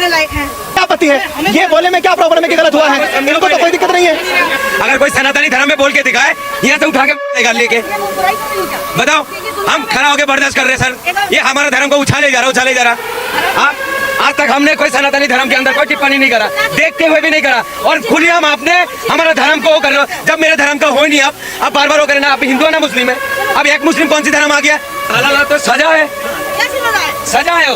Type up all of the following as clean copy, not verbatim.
करने लायक हैं। क्या आपत्ति है? ये बोले में क्या प्रॉब्लम है कि गलत हुआ है? इनको तो कोई दिक्कत नहीं है। अगर कोई सनातनी धर्म में बोल के दिखाए, यहाँ से उठा के लेके बताओ, हम खड़ा होकर बर्दाश्त कर रहे हैं सर। ये हमारा धर्म को उछाले जा रहा। आज तक हमने कोई सनातनी धर्म के अंदर कोई टिप्पणी नहीं करा, देखते हुए भी नहीं करा, और खुलेआम आपने हमारा धर्म को कर लो। जब मेरे धर्म का हो ही नहीं, आप बार बार वो करें ना, आप हिंदू है ना मुस्लिम है। अब एक मुस्लिम कौन सी धर्म आ गया? तो सजा है, सजा है।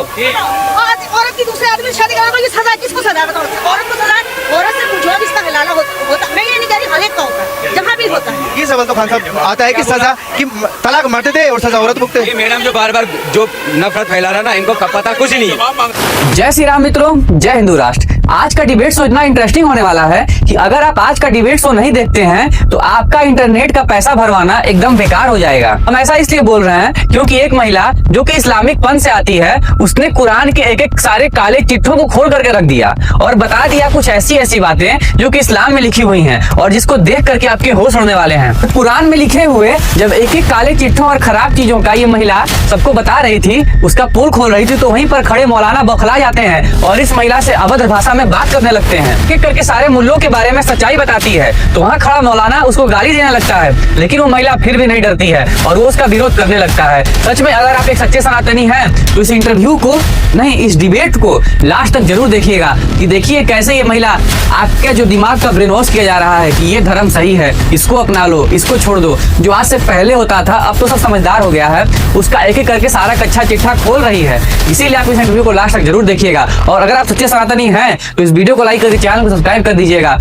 औरत की दूसरे आदमी से शादी कराने की सजा किसको सजा है? बताओ। औरत को सजा, औरत से पूछो जिसका हलाला होता। मैं ये नहीं कह रही हर एक का होता है, जहाँ भी होता है। ये सवाल तो खान साहब आता है कि सजा कि तलाक मरते थे और सजा औरत भुगते। मैडम जो बार बार जो नफरत फैला रहा ना, इनको पता कुछ नहीं है। जय श्री राम मित्रों, जय हिंदू राष्ट्र। आज का डिबेट शो इतना इंटरेस्टिंग होने वाला है कि अगर आप आज का डिबेट शो नहीं देखते हैं तो आपका इंटरनेट का पैसा भरवाना एकदम बेकार हो जाएगा। हम ऐसा इसलिए बोल रहे हैं क्योंकि एक महिला जो कि इस्लामिक पंथ से आती है, उसने कुरान के एक एक सारे काले चिट्ठों को खोल करके रख दिया और बता दिया कुछ ऐसी बातें जो कि इस्लाम में लिखी हुई हैं और जिसको देख करके आपके होश उड़ने वाले हैं। कुरान में लिखे हुए जब एक एक काले चिट्ठों और खराब चीजों का ये महिला सबको बता रही थी, उसका पोल खोल रही थी, तो वहीं पर खड़े मौलाना बौखला जाते हैं और इस महिला से अभद्र भाषा में बात करने लगते हैं। एक करके सारे मुल्लों के बारे में सच्चाई बताती है, तो वहाँ खड़ा मौलाना उसको गाली देने लगता है, लेकिन वो महिला फिर भी नहीं डरती है और वो उसका विरोध करने लगता है। सच में अगर आप एक सच्चे सनातनी हैं तो इस इंटरव्यू को नहीं, इस डिबेट को लास्ट तक जरूर देखिएगा कि देखिए कैसे ये महिला आपके जो दिमाग का ब्रेन वॉश किया जा रहा है कि ये धर्म सही है, इसको अपना लो, इसको छोड़ दो। जो आज से पहले होता था अब तो सब समझदार हो गया है, उसका एक एक करके सारा कच्चा चिट्ठा खोल रही है। इसीलिए आप इस इंटरव्यू को लास्ट तक जरूर देखिएगा और अगर आप सच्चे सनातनी हैं तो इस वीडियो को लाइक करके चैनल को सब्सक्राइब कर दीजिएगा।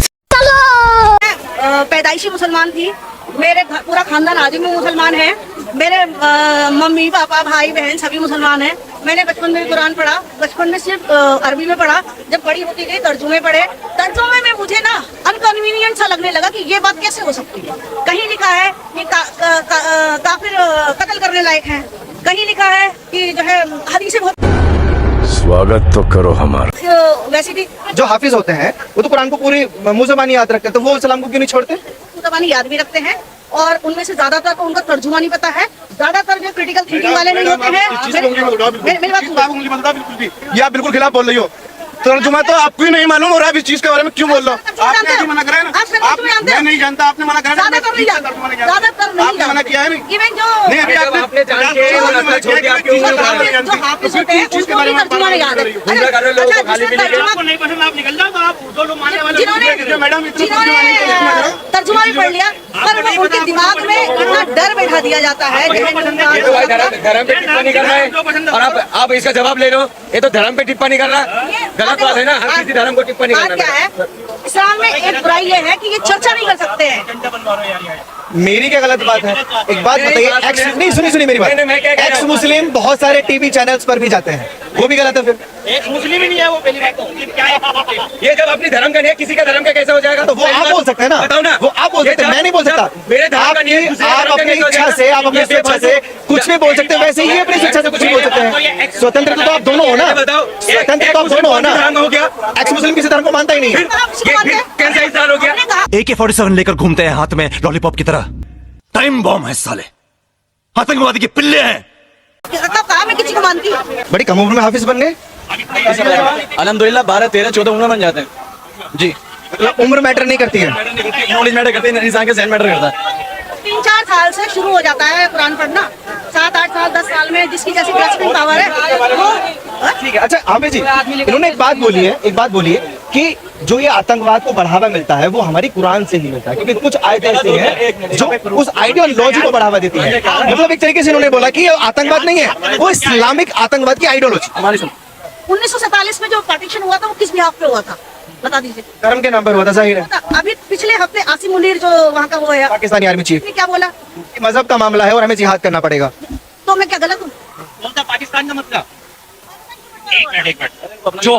पैदाइशी मुसलमान थी, मेरे पूरा खानदान आज भी मुसलमान है। मेरे मम्मी पापा भाई बहन सभी मुसलमान हैं। मैंने बचपन में कुरान पढ़ा, बचपन में सिर्फ अरबी में पढ़ा, जब बड़ी होती गई तर्जुमे पढ़े। तर्जुमे में मुझे ना अनकन्वीनियंट सा लगने लगा कि ये बात कैसे हो सकती है। कहीं लिखा है कि काफिर कत्ल करने लायक हैं, कहीं लिखा है कि जो है हदीसें बहुत। स्वागत तो करो हमारा। वैसे भी जो हाफिज होते हैं वो तो कुरान को पूरी मुंह ज़बानी याद रखते हैं, तो वो इस्लाम को क्यों नहीं छोड़ते? ज़बानी याद भी रखते हैं और उनमें से ज्यादातर को उनका तर्जुमा नहीं पता है। ज्यादातर जो क्रिटिकल थिंकिंग वाले नहीं होते हैं। मेरी बात या बिल्कुल खिलाफ बोल रही हो। तर्जुमा तो आपको ही नहीं मालूम और आप इस चीज के बारे में क्यों बोल रहे हो? आपने मना करा है ना? मैं नहीं जानता, आपने मना करा है। ज्यादातर आपने मना किया है नहीं? इवन जो अभी आपने जो हाफिज होते हैं उनको भी तर्जुमा नहीं याद है। जिन्होंने तर्जुमा भी पढ़ लिया पर उनके दिमाग में इतना डर बैठा दिया जाता है। धर्म पे टिप्पणी कर रहा है और आप इसका जवाब ले लो। ये तो धर्म पे टिप्पणी कर रहा है, गलत बात है ना। हर किसी धर्म को टिप्पणी करना क्या है? इस्लाम में एक बुराई ये है कि ये चर्चा नहीं कर सकते हैं। मेरी क्या गलत बात है? एक बात बताइए, नहीं सुनी मेरी बात। एक्स मुस्लिम बहुत सारे टीवी चैनल्स पर भी जाते हैं, वो भी गलत है फिर? एक मुस्लिम ही नहीं है वो, पहली बात तो क्या है? ये जब अपनी धर्म का नहीं है, किसी का धर्म का कैसे हो जाएगा? तो वो आप बोल सकते हैं ना, बताओ ना। वो आप बोल सकते हैं, मैं नहीं बोल सकता। मेरे धर्म का नहीं है, आप अपनी इच्छा से, आप अपनी स्वेच्छा से कुछ भी बोल सकते हैं, वैसे ही अपनी स्वेच्छा से कुछ भी बोल सकते हैं। स्वतंत्र तो आप दोनों हो ना, स्वतंत्र तो आप दोनों हो ना। हो गया एक्स मुस्लिम किसी धर्म को मानता ही नहीं है। कैसा इंसान हो गया? AK-47 लेकर घूमते हैं हाथ में लॉलीपॉप की तरह। टाइम बॉम्ब है साले, आतंकवादी के पिल्ले हैं। कहा मैं किसी को मानती हूँ। बड़ी कम उम्र में हाफिज बन गए। अल्हम्दुलिल्लाह 12, 13, 14 उम्र बन जाते हैं जी। उम्र मैटर नहीं करती है, नॉलेज मैटर करते हैं, इंसान के ज़हन मैटर करता है। 3-4 साल से शुरू हो जाता है कुरान पढ़ना, 7-8 साल 10 साल में जिसकी जैसी ग्रास्पिंग पावर है वो। ठीक है। अच्छा हाफिज जी, इन्होंने एक बात बोली है कि जो ये आतंकवाद को बढ़ावा मिलता है वो हमारी कुरान से ही मिलता है, क्योंकि कुछ आयतें ऐसी हैं जो उस आइडियोलॉजी को बढ़ावा देती है। मतलब एक तरीके से इन्होंने बोला कि ये आतंकवाद नहीं है, वो इस्लामिक आतंकवाद की आइडियोलॉजी। 1947 में जो पार्टीशन हुआ था वो किस बिहाफ पे हुआ था बता दीजिए? धर्म के नाम पर हुआ था, जाहिर है। अभी पिछले हफ्ते आसिम मुनीर जो वहाँ का वो है पाकिस्तानी आर्मी चीफ, क्या बोला? मजहब का मामला है और हमें जिहाद करना पड़ेगा। तो मैं क्या गलत हूँ? पाकिस्तान का मतलब एक मिनट, जो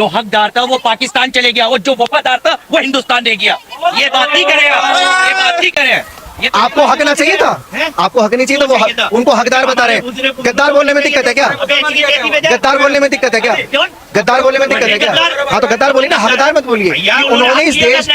हकदार था वो पाकिस्तान चले गया और जो वफादार था वो हिंदुस्तान रह गया। ये बात नहीं करेगा। आपको हक ना चाहिए था? आपको हक नहीं चाहिए था? वो उनको हकदार बता रहे हैं। गद्दार बोलने में दिक्कत है क्या? गद्दार बोलने में दिक्कत है क्या? गद्दार बोलने में दिक्कत है क्या? हाँ तो गद्दार बोलिए ना, हकदार मत बोलिए। उन्होंने इस देश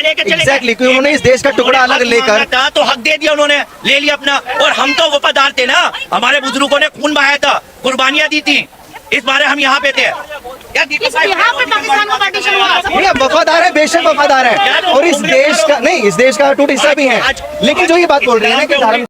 उन्होंने इस देश का टुकड़ा अलग लेकर तो हक दे दिया, उन्होंने ले लिया अपना। और हम तो वफादार थे ना, हमारे बुजुर्गों ने खून बहाया था, कुर्बानियां दी थी। इस बारे हम यहाँ पे थे यहाँ पे पाकिस्तान का पार्टीशन हुआ। नहीं, अब वफादार है, बेशक वफादार है, और इस देश का नहीं, इस देश का अटूट हिस्सा भी है। लेकिन जो ये बात बोल रहे हैं ना कि धर्म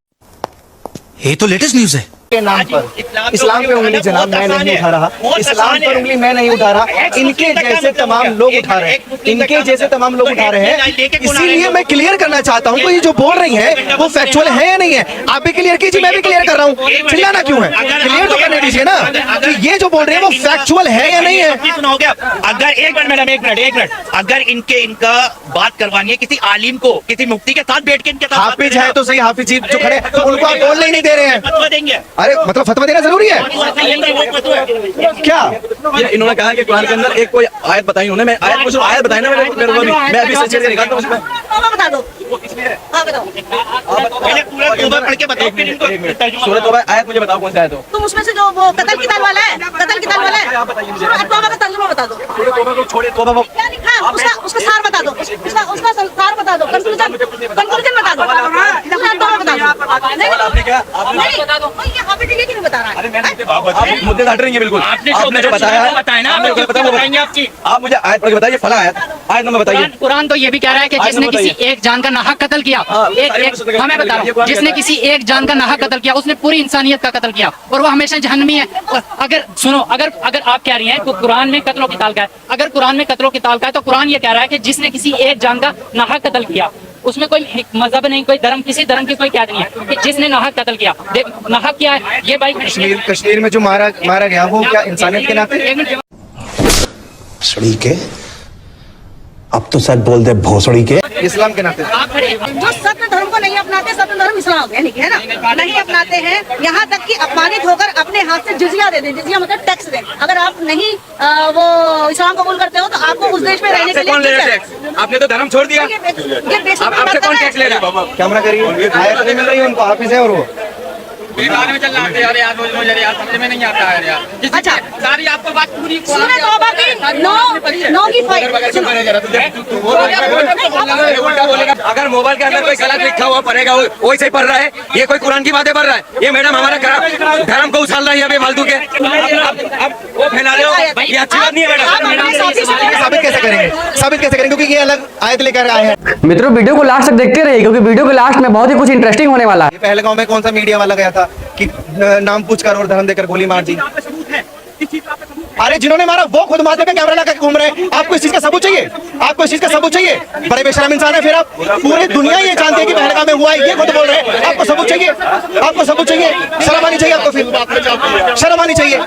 ये तो लेटेस्ट न्यूज है। के नाम पर इस्लाम पे उंगली जनाब मैं नहीं उठा रहा, इस्लाम पर उंगली मैं नहीं उठा रहा, इनके जैसे तमाम लोग उठा रहे हैं, इनके जैसे तमाम लोग उठा रहे हैं। इसीलिए मैं क्लियर करना चाहता हूँ, तो ये जो बोल रही हैं वो फैक्चुअल है या नहीं है। आप भी क्लियर कीजिए, मैं भी क्लियर कर रहा हूँ, चिल्लाना क्यों है? क्लियर तो करने दीजिए ना कि ये जो बोल रहे हैं वो फैक्चुअल है या नहीं है। सुनाओगे अगर एक मिनट मैडम, एक मिनट, अगर इनका बात करवानी है किसी आलिम को, किसी मुफ्ती के साथ बैठ के इनके साथ हाफिज है तो सही, हाफिज जी जो खड़े उनको आप बोलने ही नहीं दे रहे हैं। फतवा देंगे। अरे मतलब फतवा देना जरूरी है क्या? ये इन्होंने कहा कि कुरान के अंदर एक कोई आयत बताई उन्होंने, मैं आयत कुछ आयत बताई ना, मैं अभी सच्चे से निकालता हूँ उसमें। बता दो, हाँ बताओ। पहले पूरा तौबा पढ़ के बताओ, फिर इनको तर्जुमा सूरह तौबा आयत मुझे बताओ कौन सा आयत हो। तुम उसमें से जो वो कतल की ताल वाला है, कतल की ताल वाला है, तौबा का तर्जुमा बता दो। सूरह तौबा को छोड़े, तौबा को क्या लिखा है उसका सार बता दो, उसका सार बता दो, कंक्लूजन बता दो, पूरा तौबा बता दो। आपने क्या नहीं बता दो, ये हाफिज ये क्यों बता रहा है? आप मुद्दे से हट रही हैं बिल्कुल। आपने जो बताया है, आपने जो बताया वो आप मुझे आयत पढ़ के बताइए, फला आयत नंबर बताइए। कुरान तो ये भी कह रहा है कि जिसने किसी एक जान का नाहक कत्ल किया, हमें बता रहा हूँ, जिसने किसी एक जान का नाहक कत्ल किया उसने पूरी इंसानियत का कत्ल किया और वो हमेशा जहन्नमी है। और अगर सुनो, अगर आप कह रही हैं कि कुरान में कत्लो की ताल का है, अगर कुरान में कत्लो की ताल का है तो कुरान ये कह रहा है कि जिसने किसी एक जान का नाहक कत्ल किया, उसमें कोई मजहब नहीं, कोई धर्म, किसी धर्म की कोई कैद नहीं है कि जिसने नाहक कत्ल किया। देख नाहक क्या है ये भाई, कश्मीर में जो मारा गया वो क्या इंसानियत के नाते? सड़ी के अब तो सच बोल दे भोसड़ी के इस्लाम के नाते। जो सत्य धर्म को नहीं अपनाते, सत्य धर्म इस्लाम है ना, नहीं अपनाते हैं, यहाँ तक कि अपमानित होकर अपने हाथ से जिजिया दे दें। जिजिया मतलब टैक्स दें। अगर आप नहीं वो इस्लाम कबूल करते हो तो आपको उस देश में रहने के कौन ले रहा है लिए टैक्स? आपने तो धर्म छोड़ दिया, ये बेसिक आपसे कौन टैक्स ले रहा है? कैमरा करिए, आयत नहीं मिल रही है उनको, हाफिज है और वो बेकार में चल रहा है यार, यार समझ में नहीं आता है यार। अच्छा सारी आपको बात पूरी सूरह तौबा की 9 की 5 अगर मोबाइल के अंदर कोई गलत लिखा हुआ पढ़ेगा वो वैसे ही पढ़ रहा है, ये कोई कुरान की बातें पढ़ रहा है। ये मैडम हमारा धर्म को उछाल रही है अभी फालतू के। अब वो फैला रहे हो, ये अच्छी बात नहीं है मैडम। साबित कैसे करेंगे? साबित कैसे करेंगे? क्योंकि ये अलग आयत लेकर आए हैं। मित्रों वीडियो को लास्ट तक देखते रहिए क्योंकि वीडियो के लास्ट में बहुत ही कुछ इंटरेस्टिंग होने वाला है। पहलगांव में कौन सा मीडिया वाला गया था कि नाम पूछकर और धर्म देकर गोली मार दी? अरे जिन्होंने मारा वो खुद माथे पे कैमरा लगा के घूम रहे हैं। आपको इस चीज का सबूत चाहिए? आपको इस चीज का सबूत चाहिए? बड़े बेशरम इंसान है फिर आप। पूरी दुनिया ये जानती है कि पहलगाम में हुआ है, ये खुद बोल रहे हैं। आपको सबूत चाहिए? आपको सबूत चाहिए? शर्म आनी चाहिए आपको, फिर शर्म आनी चाहिए।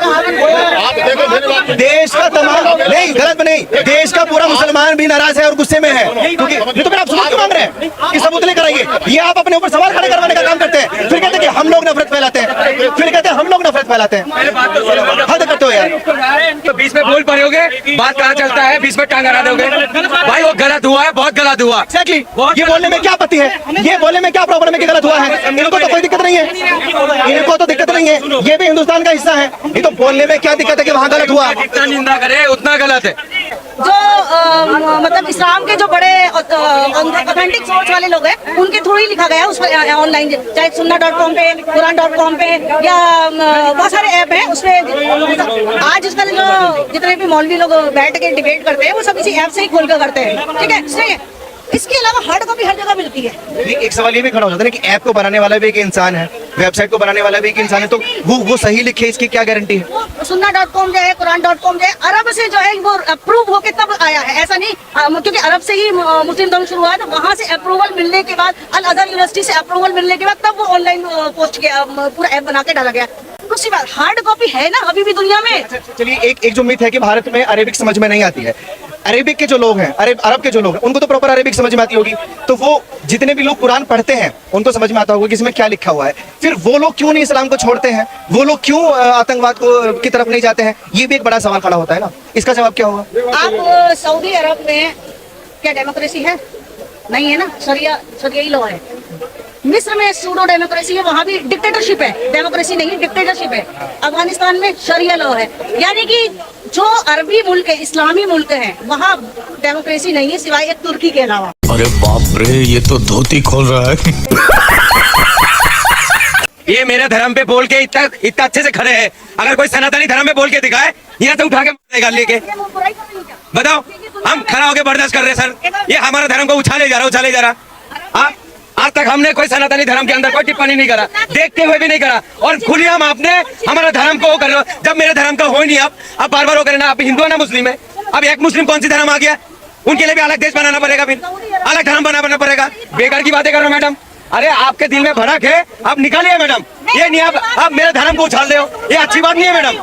देश का तमाम नहीं, गलत नहीं, देश का पूरा मुसलमान भी नाराज है और गुस्से में है। क्योंकि नहीं तो फिर आप सबूत क्यों मांग रहे हैं कि सबूत लेकर आइए? ये आप अपने ऊपर सवाल खड़े करवाने का काम करते हैं, फिर कहते हैं कि हम लोग नफरत फैलाते हैं, फिर कहते हैं हम लोग नफरत फैलाते हैं। हद करते हो यार। तो बीच में बोल पड़े होगे, बात कहाँ चलता है, बीच में टांग अड़ा दोगे भाई। वो गलत हुआ है, बहुत गलत हुआ। Exactly. ये बोलने में क्या आपत्ति है? ये बोलने में क्या प्रॉब्लम है कि गलत हुआ है? इनको तो कोई दिक्कत नहीं है, इनको तो दिक्कत नहीं है, ये भी हिंदुस्तान का हिस्सा है। ये तो बोलने में क्या दिक्कत है कि वहाँ गलत हुआ? जितना निंदा करे उतना गलत है। जो मतलब इस्लाम के जो बड़े ऑथेंटिक सोर्स वाले लोग हैं उनके थ्रू ही लिखा गया है उस पर ऑनलाइन, चाहे sunna.com पे, quran.com पे या बहुत सारे ऐप हैं उसमें। आज इसका जो जितने भी मौलवी लोग बैठ के डिबेट करते हैं वो सब इसी ऐप से ही खोल कर करते हैं, ठीक है। इसलिए इसके अलावा हार्ड कॉपी हर जगह मिलती है। एक सवाल ये भी खड़ा हो जाता है कि ऐप को बनाने वाला भी एक इंसान है, वेबसाइट को बनाने वाला भी एक इंसान है, तो वो सही लिखे इसकी क्या गारंटी है? sunna.com जो है, quran.com जो है, अरब से जो है वो अप्रूव होके तब आया है, ऐसा नहीं क्योंकि अरब से ही मुस्लिम धर्म शुरू हुआ है, तो वहाँ से अप्रूवल मिलने के बाद, अल अज़हर यूनिवर्सिटी से अप्रूवल मिलने के बाद तब वो ऑनलाइन पोस्ट किया, पूरा ऐप बना के डाला गया। दूसरी बात, हार्ड कॉपी है ना अभी भी दुनिया में। चलिए एक जो मिथ है कि भारत में अरेबिक समझ में नहीं आती है। अरेबिक के जो लोग हैं, अरब के जो लोग हैं, उनको तो प्रॉपर अरेबिक समझ में आती होगी, तो वो जितने भी लोग कुरान पढ़ते हैं उनको समझ में आता होगा कि इसमें क्या लिखा हुआ है। फिर वो लोग क्यों नहीं इस्लाम को छोड़ते हैं? वो लोग क्यों आतंकवाद की तरफ नहीं जाते हैं? ये भी एक बड़ा सवाल खड़ा होता है ना। इसका जवाब क्या होगा? आप सऊदी अरब में क्या डेमोक्रेसी है? नहीं है ना, शरिया लॉ है। मिस्र में सूडो डेमोक्रेसी है, वहाँ भी डिक्टेटरशिप है, डेमोक्रेसी नहीं डिक्टेटरशिप है। अफगानिस्तान में शरिया लॉ है। यानी कि जो अरबी मुल्क है, इस्लामी मुल्क है, वहाँ डेमोक्रेसी नहीं है सिवाय एक तुर्की के अलावा। अरे बाप रे, ये तो धोती खोल रहा है। ये मेरे धर्म पे बोल के इतना अच्छे से खड़े हैं। अगर कोई सनातनी धर्म पे बोल के दिखाए, यहाँ से उठा के मारेगा लेके। बताओ, हम खड़ा होके बर्दाश्त कर रहे सर। ये हमारा धर्म को उछाले जा रहा। आज तक हमने कोई सनातनी धर्म के अंदर कोई टिप्पणी नहीं करा, देखते हुए भी नहीं करा, और खुलेआम आपने हमारा धर्म को कर रहे हो। जब मेरे धर्म का हो ही नहीं, आप बार बार वो करें ना, आप हिंदू है ना मुस्लिम है। अब एक मुस्लिम कौन सी धर्म आ गया, उनके लिए भी अलग देश बनाना पड़ेगा, फिर अलग धर्म बनाना पड़ेगा। बेकार की बातें कर रहे हो मैडम। अरे आपके दिल में भड़क है, आप निकालिए मैडम। ये नहीं आप मेरे धर्म को उछाल रहे हो, ये अच्छी बात नहीं है मैडम।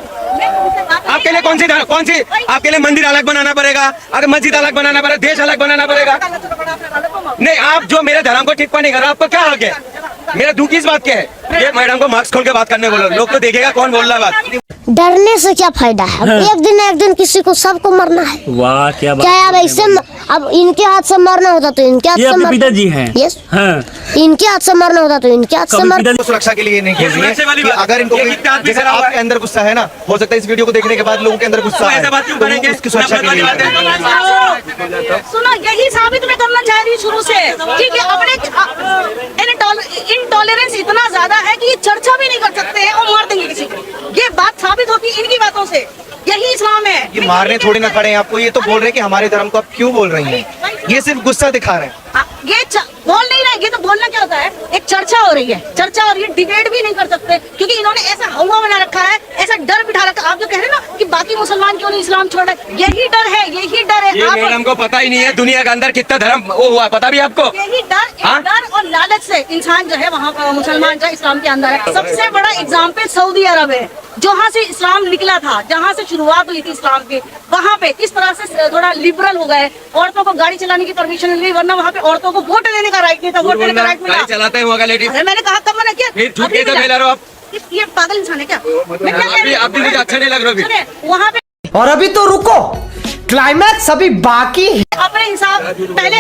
आपके लिए कौन सी आपके लिए मंदिर अलग बनाना पड़ेगा, अगर मस्जिद अलग बनाना पड़ेगा, देश अलग बनाना पड़ेगा। नहीं, आप जो मेरे धर्म को टिप्पणी कर रहे हो, आपको क्या हक है? मेरा दुख इस बात के है। ये मैडम को मास्क खोल के बात करने बोलो, लोग तो देखेगा कौन बोल रहा है बात। डरने से क्या फायदा है? एक दिन किसी को सबको मरना है। वाह क्या बात। क्या अब ऐसे अब इनके हाथ से मरना होता तो इनके हाथ से पिताजी हैं। यस हाँ। इनके हाथ से मरना होता तो इनके हाथ से मरना। सुरक्षा के लिए नहीं खेल रही है कि अगर इनको जैसे आपके अंदर गुस्सा है ना, हो सकता है इस वीडियो को देखने के बाद लोगों के अंदर गुस्सा है, तो उसकी सुरक्षा के लिए। सुनो, यही साबित मैं करना चाह रही हूँ शुरू से, ठीक है। अपने इनटॉलरेंस इतना ज्यादा है कि चर्चा भी नहीं कर सकते हैं और मार देंगे किसी को। ये बात साबित होती है इनकी बातों से। यही इस्लाम है। ये मारने थोड़ी ना खड़े हैं आपको, ये तो बोल रहे हैं कि हमारे धर्म को आप क्यों बोल रही हैं। ये सिर्फ गुस्सा दिखा रहे हैं। ये बोल नहीं रहे, ये तो बोलना क्या होता है, एक चर्चा हो रही है, चर्चा हो रही है, डिबेट भी नहीं कर सकते क्योंकि इन्होंने ऐसा हवा बना रखा है, ऐसा डर बिठा रखा है। आप जो कह रहे हैं ना कि बाकी मुसलमान क्यों नहीं इस्लाम छोड़ रहे, यही डर है, यही डर है। ये मैडम को पता ही नहीं है दुनिया के अंदर कितना धर्म वो हुआ, पता भी आपको? यही डर और लालच से इंसान जो है वहाँ मुसलमान जो इस्लाम के अंदर है। सबसे बड़ा एग्जाम्पल सऊदी अरब है, जहाँ से इस्लाम निकला था, जहाँ से शुरुआत हुई थी इस्लाम की। वहाँ पे इस तरह से थोड़ा लिबरल हो गए, औरतों को गाड़ी चलाने की परमिशन मिली, वरना वहाँ पे औरतों को वोट देने का राइट नहीं था, वोट देने का राइट मिला। चलाते हैं लेडीज। अरे मैंने कहा कब मना किया? फिर झूठ के तो फैला रहे हो आप। ये पागल इंसान है क्या? मैं क्या कह रही हूँ? आप भी मुझे अच्छा नहीं लग रहा है वहाँ पे। और अभी तो रुको, क्लाइमैक्स अभी बाकी है। अपने हिसाब पहले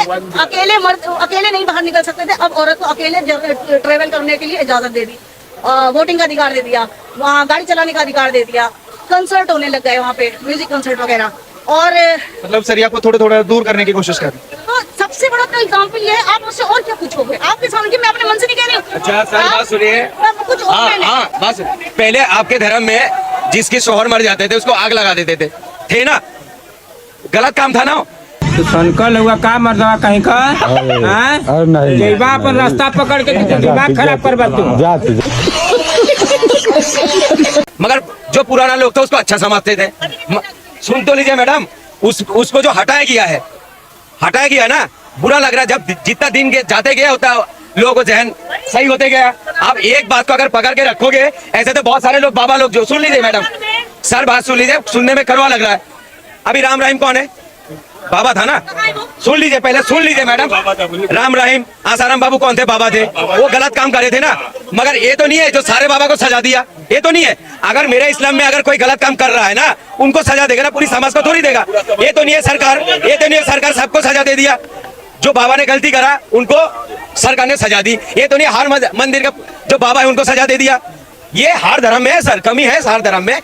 अकेले नहीं बाहर निकल सकते थे, अब औरत को अकेले ट्रेवल करने के लिए इजाजत दे दी, वोटिंग का अधिकार दे दिया, वहाँ गाड़ी चलाने का अधिकार दे दिया, कंसर्ट होने लग गए वहाँ पे, म्यूजिक कंसर्ट वगैरह। और मतलब सर आपको थोड़ा दूर करने की कोशिश कर। तो सबसे बड़ा तो एग्जाम्पल ये है, आप मुझसे और क्या पूछोगे? आपके सामने मैं अपने मन से नहीं कह रही हूँ। अच्छा सर बात सुनिए। कुछ हाँ बस, पहले आपके धर्म में जिसके शोहर मर जाते थे उसको आग लगा देते थे ना, गलत काम था ना? तो संकल हुआ का मर्दवा कहीं का अपन रास्ता पकड़ के दिमाग खराब कर मगर जो पुराना लोग थे उसको अच्छा समझते थे। सुन तो लीजिए मैडम, उसको जो हटाया गया ना, बुरा लग रहा है। जब जितना दिन जाते गया होता लोगों को जहन सही होते गया। आप एक बात को अगर पकड़ के रखोगे, ऐसे तो बहुत सारे लोग बाबा लोग जो, सुन लीजिए मैडम सर बात सुन लीजिए, सुनने में कड़वा लग रहा है। अभी राम रहीम कौन है? बाबा था ना? सुन लीजिए, पहले सुन लीजिए मैडम। राम रहीम आसाराम बाबू कौन थे? बाबा थे। वो गलत काम करे थे ना, मगर ये तो नहीं है जो सारे बाबा को सजा दिया, ये तो नहीं है। अगर मेरे इस्लाम में अगर कोई गलत काम कर रहा है ना, उनको सजा देगा ना, पूरी समाज को थोड़ी देगा। ये तो नहीं है सरकार सबको सजा दे दिया। जो बाबा ने गलती करा उनको सरकार ने सजा दी। ये तो नहीं हर मंदिर का जो बाबा है उनको सजा दे दिया। ये हर धर्म में है सर, कमी है हर धर्म में।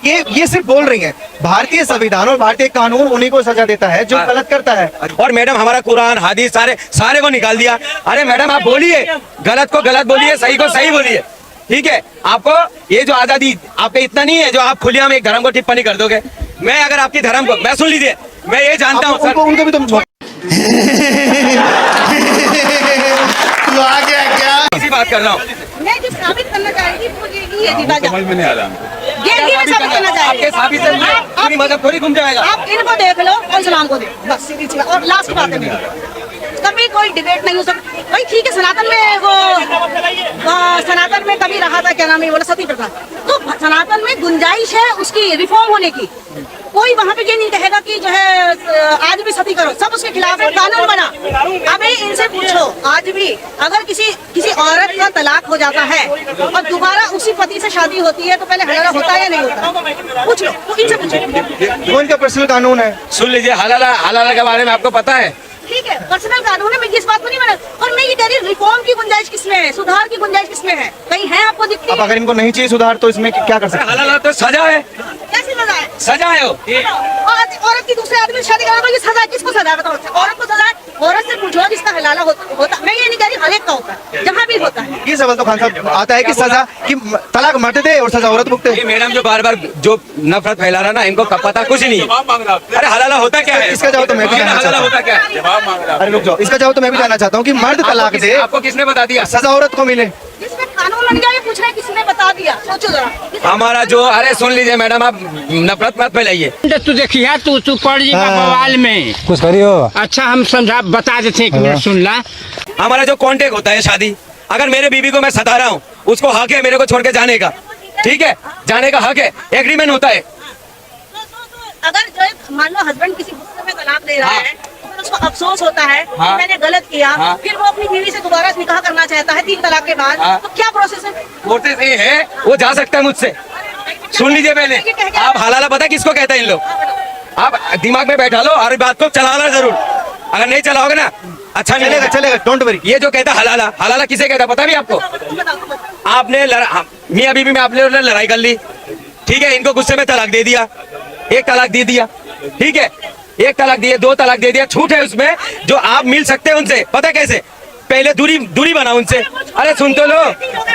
ये सिर्फ बोल रही है, भारतीय संविधान और भारतीय कानून उन्हीं को सजा देता है जो गलत करता है। और मैडम हमारा कुरान हदीस सारे को निकाल दिया। अरे मैडम आप बोलिए, गलत को गलत बोलिए, सही को सही बोलिए, ठीक है? आपको ये जो आजादी आप पे इतना नहीं है जो आप खुलेआम एक धर्म को टिप्पणी कर दोगे। मैं अगर आपकी धर्म को, मैं सुन लीजिए, मैं ये जानता हूँ सर, उनको भी तुम इसी बात कर रहा हूँ। मैं जो साबित करना चाह रही थी वो ये समझ में नहीं आ रहा। ये मैं साबित करना चाह रही हूँ। पूरी मदद थोड़ी घूम जाएगा। आप इनको देख लो और इस्लाम को देखो, बस सीधी सी बात। और लास्ट बात है मेरी, कभी कोई डिबेट नहीं हो सकती भाई, ठीक है। सनातन में कभी रहा था, क्या नाम है, बोला सती प्रथा। तो सनातन में गुंजाइश है उसकी रिफॉर्म होने की। कोई वहाँ पे ये नहीं कहेगा कि जो है आज भी सती करो, सब उसके खिलाफ है, कानून बना। अबे इनसे पूछो, आज भी अगर किसी औरत का तलाक हो जाता है और दोबारा उसी पति से शादी होती है तो पहले हलाला होता है या नहीं होता? पूछ लो, तो इनसे पूछो। वो इनका पर्सनल कानून है। सुन लीजिए, हलाला के बारे में आपको पता है? ठीक है, पर्सनल कानून है, मैं इस बात को नहीं माना। और मैं ये कह रही हूँ, रिफॉर्म की गुंजाइश किसमें है, सुधार की गुंजाइश किसमें है? कहीं है आपको दिखती अब है। अगर इनको नहीं चाहिए सुधार तो इसमें क्या कर सकते हैं? हलाला तो सजा है, कैसी सजा है? सजा है वो। औरत की दूसरे आदमी से शादी करने को ये सजा है, किसको सजा है बताओ? औरत को सजा है, औरत से पूछो जिसका हलाला होता। मैं ये नहीं कह रही हर एक का होता है, जहाँ भी होता है। ये सवाल तो खान साहब आता है कि सजा कि तलाक मर्द दे और सजा औरत भुगते। ये मैडम जो बार बार जो नफरत फैला रहा ना, इनको पता कुछ नहीं है। अरे हलाला होता क्या है? इसका जवाब तो मैं भी जानना हलाला चाहता होता क्या है? अरे रुक जाओ, इसका जवाब तो मैं भी जानना चाहता हूँ कि मर्द तलाक दे, आपको किसने बता दिया? सजा औरत को मिले। जिसमें कानून बन गया ये पूछ रहे हैं किसी ने बता दिया, सोचो जरा। हमारा जो, अरे सुन लीजिए मैडम, आप नफरत मत फैलाइए। तू देखिए तू पड़ जी बवाल में कुछ करियो। अच्छा हम समझा बता देते हैं, एक मिनट सुन ला। हमारा जो कॉन्टेक्ट होता है शादी, अगर मेरे बीवी को मैं सता रहा हूँ, उसको हक है मेरे को छोड़ के जाने का, ठीक है, जाने का हक है, एग्रीमेंट होता है। अगर जो मान लो हस्बैंड किसी गुस्से में तलाक दे रहा है, फिर उसको अफसोस होता है कि हाँ। मैंने गलत किया, हाँ। फिर वो अपनी बीवी से दोबारा निकाह करना चाहता है 3 तलाक के बाद, हाँ। तो क्या प्रोसेस है? प्रोसेस ये है, वो जा सकता है मुझसे। सुन लीजिए पहले, आप हलाला पता है किसको कहते हैं इन लोग? आप दिमाग में बैठा लो और बात को चलाना जरूर, अगर नहीं चलाओगे ना अच्छा नहीं चलेगा लगेगा। चलेगा, डोंट वरी। ये जो कहता है हलाला, हलाला किसे कहता है पता भी आपको? आपने मियां बीवी में आपने लड़ाई कर ली, ठीक है, इनको गुस्से में तलाक दे दिया, 1 तलाक दे दिया, ठीक है, 1 तलाक दिए, 2 तलाक दे दिया, छूट है उसमें जो आप मिल सकते हैं उनसे, पता है कैसे? पहले दूरी बनाओ उनसे। अरे सुन तो लो,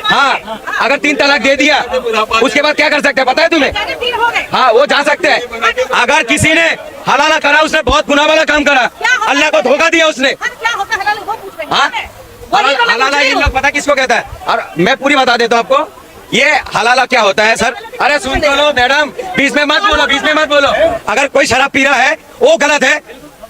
हाँ, अगर 3 तलाक दे दिया उसके बाद क्या कर सकते हैं पता है तुम्हें? हाँ, वो जा सकते हैं। अगर किसी ने हलाला करा, उसने बहुत गुनाह वाला काम करा, अल्लाह को धोखा दिया उसने। क्या होता है हलाल, वो पूछ रहे हैं। हाँ, हलाला इन लोग पता किसको कहता है? और मैं पूरी बता देता हूँ आपको, ये हलाला क्या होता है सर। अरे सुन तो लो मैडम, बीच में मत बोलो, बीच में मत बोलो। अगर कोई शराब पी रहा है वो गलत है,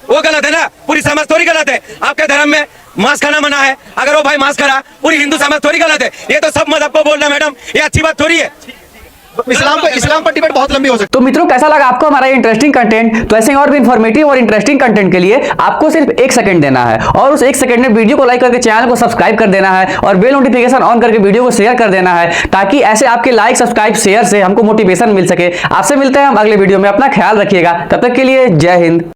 वो गलत है ना, पूरी समाज थोड़ी गलत है। आपके धर्म में मांस खाना मना है, अगर वो भाई मांस करा, पूरी हिंदू समाज थोड़ी गलत है। ये तो सब मजहब को बोलना मैडम, ये अच्छी बात थोड़ी है। इस्लाम पर डिबेट बहुत लंबी हो सकती तो मित्रों, कैसा लगा आपको हमारा इंटरेस्टिंग कंटेंट? तो ऐसे ही और भी इन्फॉर्मेटिव और इंटरेस्टिंग कंटेंट के लिए आपको सिर्फ 1 सेकंड देना है, और उस 1 सेकंड में वीडियो को लाइक करके चैनल को सब्सक्राइब कर देना है, और बेल नोटिफिकेशन ऑन करके वीडियो को शेयर कर देना है, ताकि ऐसे आपके लाइक, सब्सक्राइब, शेयर से हमको मोटिवेशन मिल सके। आपसे मिलते हैं हम अगले वीडियो में। अपना ख्याल रखिएगा, तब तक के लिए जय हिंद।